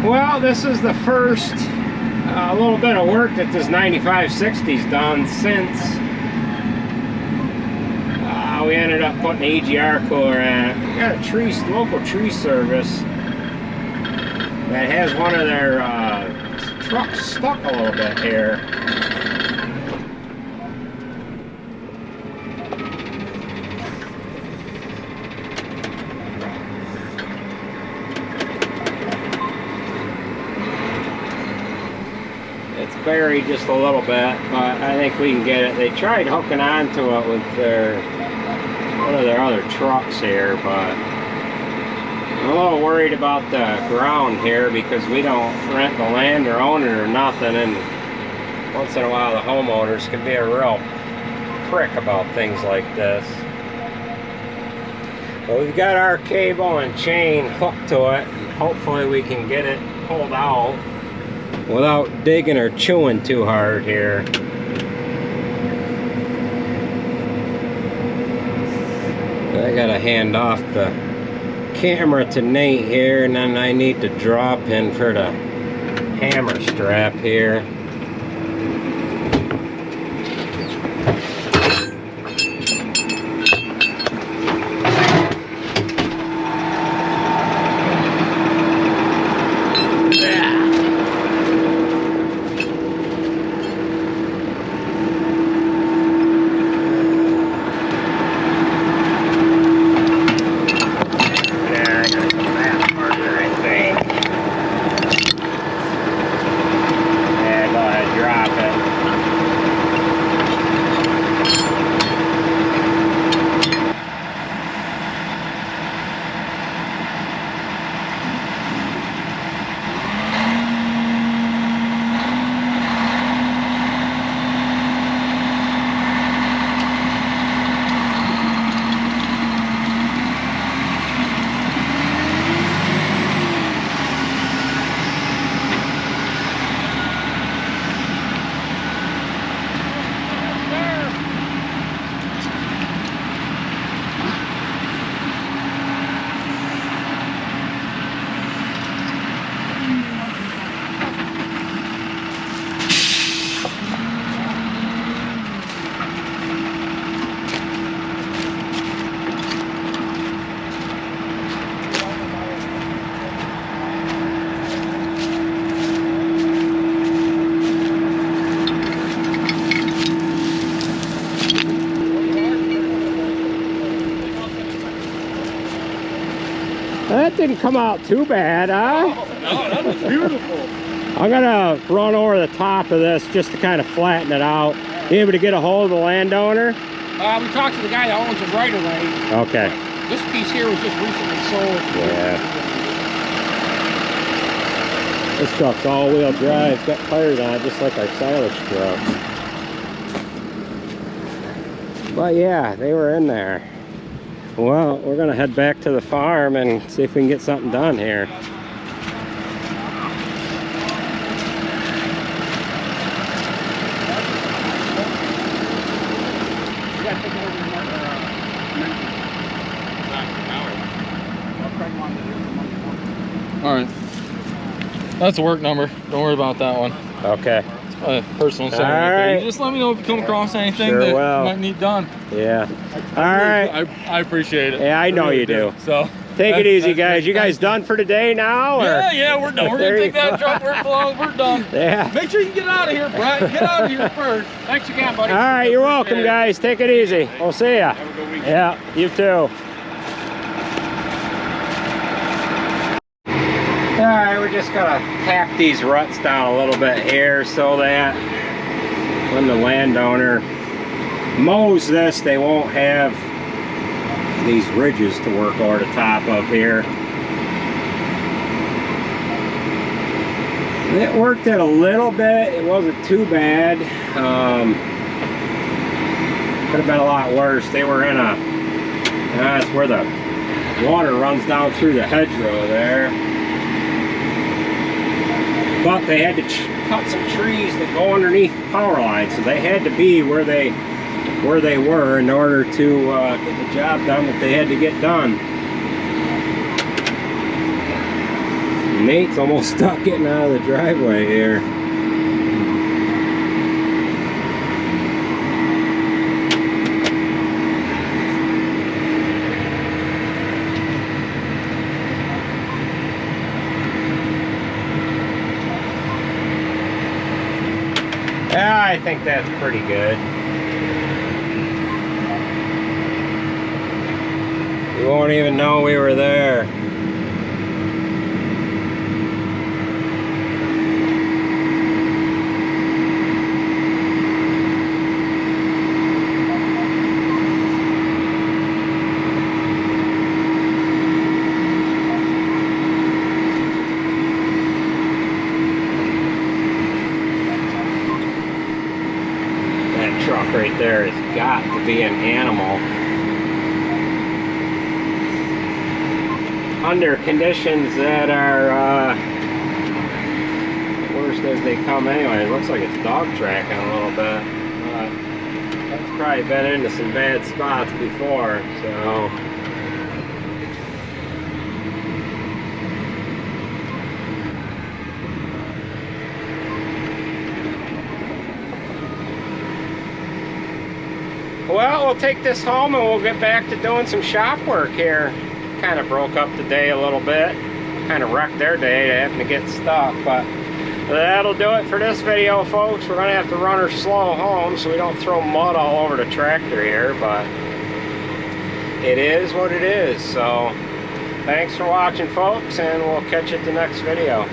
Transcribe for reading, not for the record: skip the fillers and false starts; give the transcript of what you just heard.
Well, this is the first little bit of work that this 9560's done since we ended up putting the EGR cooler in it. We got a local tree service that has one of their trucks stuck a little bit here. Buried just a little bit, but I think we can get it. They tried hooking onto it with one of their other trucks here, but I'm a little worried about the ground here because we don't rent the land or own it or nothing, and once in a while the homeowners can be a real prick about things like this. But we've got our cable and chain hooked to it, and hopefully we can get it pulled out without digging or chewing too hard here. I gotta hand off the camera to Nate here, and then I need the draw pin for the hammer strap here. That didn't come out too bad, huh? No, that was beautiful. I'm gonna run over the top of this just to kind of flatten it out. You able to get a hold of the landowner? We talked to the guy that owns it right away. Okay. This piece here was just recently sold. Yeah. This truck's all-wheel drive. It's got tires on it just like our silage truck. But yeah, they were in there. Well, we're gonna head back to the farm and see if we can get something done here. All right, that's a work number. Don't worry about that one. Okay. It's my personal center. All right. right. You just let me know if you come across anything Sure that will. you might need done. Yeah. All right. I appreciate it. Yeah, I know really you do. So take it easy, guys. You guys done for today now? Or? Yeah, we're done. We're gonna take that truck. We're done. Yeah. Make sure you get out of here, Brett. Get out of here first. Thanks again, buddy. All right, you're welcome, guys. Take it easy. We'll see ya. Have a good weekend. Yeah, you too. All right, we're just gonna pack these ruts down a little bit here so that when the landowner mows this, they won't have these ridges to work over the top of here. It worked it a little bit. It wasn't too bad. Could have been a lot worse. They were in a, that's where the water runs down through the hedgerow there. But they had to cut some trees that go underneath the power lines, so they had to be where they were in order to get the job done that they had to get done. Nate's almost stuck getting out of the driveway here. Yeah, I think that's pretty good. You won't even know we were there. Truck right there has got to be an animal. Under conditions that are worst as they come anyway. It looks like it's dog tracking a little bit, but that's probably been into some bad spots before, so. Well, we'll take this home and we'll get back to doing some shop work here. Kind of broke up the day a little bit. Kind of wrecked their day having to get stuck, but that'll do it for this video, folks. We're going to have to run her slow home so we don't throw mud all over the tractor here, but it is what it is. So thanks for watching, folks, and we'll catch you at the next video.